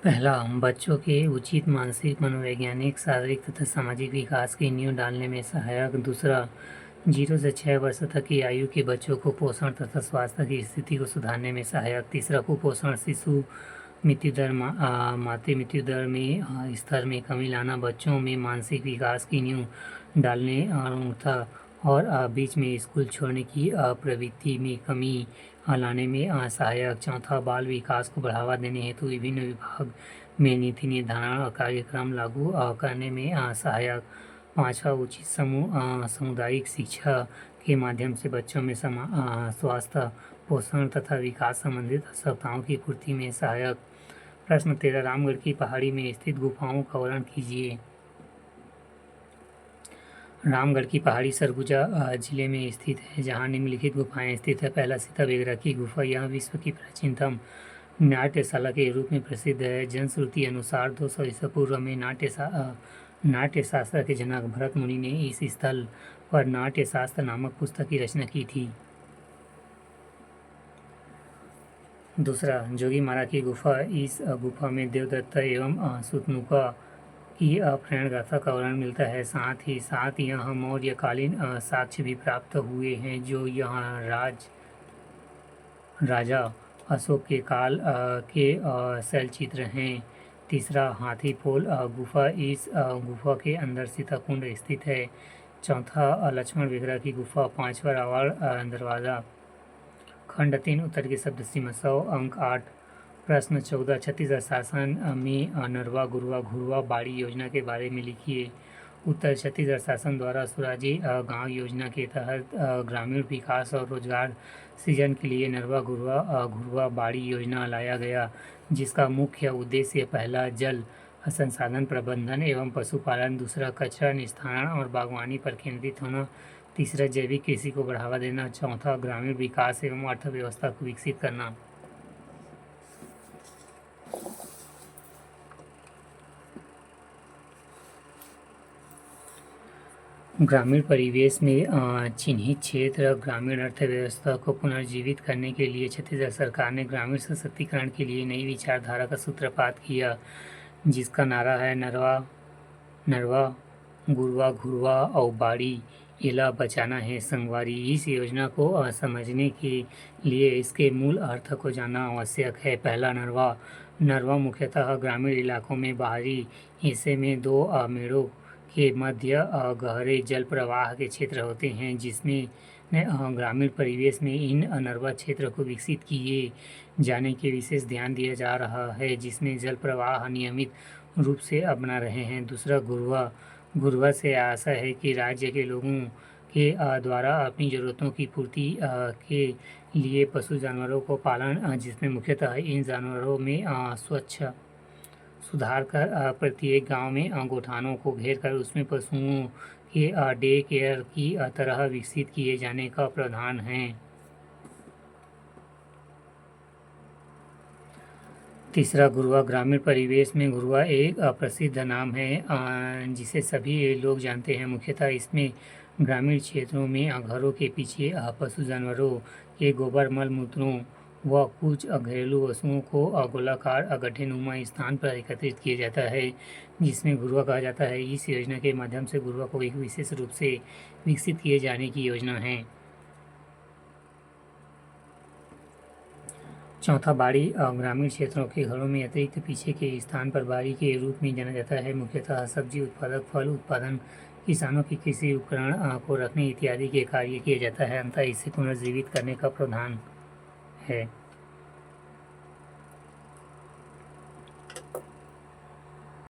पहला, बच्चों के उचित मानसिक, मनोवैज्ञानिक, शारीरिक तथा सामाजिक विकास की नींव डालने में सहायक। दूसरा, 0 से 6 वर्ष तक की आयु के बच्चों को पोषण तथा स्वास्थ्य की स्थिति को सुधारने में सहायक। तीसरा, कुपोषण, शिशु मृत्यु दर, मातृ मृत्यु दर में स्तर में कमी लाना, बच्चों में मानसिक विकास की नींव डालने था। और बीच में स्कूल छोड़ने की प्रवृत्ति में कमी लाने में सहायक। चौथा, बाल विकास को बढ़ावा देने हेतु विभिन्न विभाग में नीति निर्धारण और कार्यक्रम लागू करने में सहायक। पाँचवा, उचित सामुदायिक शिक्षा के माध्यम से बच्चों में स्वास्थ्य, पोषण तथा विकास संबंधित आवश्यकताओं की पूर्ति में सहायक। प्रश्न 13, रामगढ़ की पहाड़ी में स्थित गुफाओं का वर्णन कीजिए। रामगढ़ की पहाड़ी सरगुजा जिले में स्थित है, जहाँ निम्नलिखित गुफाएं स्थित है। पहला, सीता बेगरा की गुफा। यह विश्व की प्राचीनतम नाट्यशाला के रूप में प्रसिद्ध है। जनश्रुति अनुसार 200 ईसा पूर्व में नाट्यशास्त्र के जनक भरत मुनि ने इस स्थल पर नाट्यशास्त्र नामक पुस्तक की रचना की थी। दूसरा, जोगीमारा की गुफा। इस गुफा में देवदत्त एवं सुतनुका की प्रेरण गाथा का वर्णन मिलता है। साथ यहाँ मौर्यकालीन साक्ष्य भी प्राप्त हुए हैं, जो यहाँ राजा अशोक के काल के शैलचित्र हैं। तीसरा, हाथी पोल गुफा। इस गुफा के अंदर सीताकुंड स्थित है। चौथा, लक्ष्मण बेगरा की गुफा। पांचवा, रावण दरवाजा। खंड 3, उत्तर की शब्द सीमा 100, अंक 8। प्रश्न 14, छत्तीसगढ़ शासन में नरवा, गुरवा, घुरवा, बाड़ी योजना के बारे में लिखिए। उत्तर, छत्तीसगढ़ शासन द्वारा स्वराज्य गांव योजना के तहत ग्रामीण विकास और रोजगार सृजन के लिए नरवा, गुरवा, घुरवा, बाड़ी योजना लाया गया, जिसका मुख्य उद्देश्य पहला, जल संसाधन प्रबंधन एवं पशुपालन। दूसरा, कचरा निस्तारण और बागवानी पर केंद्रित होना। तीसरा, जैविक कृषि को बढ़ावा देना। चौथा, ग्रामीण विकास एवं अर्थव्यवस्था को विकसित करना। ग्रामीण परिवेश में चिन्हित क्षेत्र ग्रामीण अर्थव्यवस्था को पुनर्जीवित करने के लिए छत्तीसगढ़ सरकार ने ग्रामीण सशक्तिकरण के लिए नई विचारधारा का सूत्रपात किया, जिसका नारा है नरवा, गुरवा, घुरवा और बाड़ी एला बचाना है संगवारी। इस योजना को समझने के लिए इसके मूल अर्थ को जानना आवश्यक है। पहला, नरवा मुख्यतः ग्रामीण इलाकों में बाहरी हिस्से में दो मेड़ों के मध्य गहरे जल प्रवाह के क्षेत्र होते हैं, जिसमें ग्रामीण परिवेश में इन नरवा क्षेत्र को विकसित किए जाने के विशेष ध्यान दिया जा रहा है, जिसमें जल प्रवाह नियमित रूप से बना रहे हैं। दूसरा, गुरवा से आशा है कि राज्य के लोगों के द्वारा अपनी ज़रूरतों की पूर्ति के लिए पशु जानवरों को पालन, जिसमें मुख्यतः इन जानवरों में स्वच्छ सुधार कर प्रत्येक गांव में गौठानों को घेर कर उसमें पशुओं के डे केयर की तरह विकसित किए जाने का प्रावधान है। तीसरा, घुरवा। ग्रामीण परिवेश में घुरवा एक प्रसिद्ध नाम है, जिसे सभी लोग जानते हैं। मुख्यतः इसमें ग्रामीण क्षेत्रों में घरों के पीछे पशु जानवरों के गोबर, मल मूत्रों व कुछ घरेलू वस्तुओं को गोलाकार गड्ढेनुमा स्थान पर एकत्रित किया जाता है, जिसमें घुरवा कहा जाता है। इस योजना के माध्यम से घुरवा को एक विशेष रूप से विकसित किए जाने की योजना है। चौथा, बाड़ी। ग्रामीण क्षेत्रों के घरों में अतिरिक्त पीछे के स्थान पर बाड़ी के रूप में जाना जाता है। मुख्यतः सब्जी उत्पादक, फल उत्पादन, किसानों की कृषि उपकरण को रखने इत्यादि के कार्य किया जाता है। अंततः इसे पुनर्जीवित करने का प्रावधान है।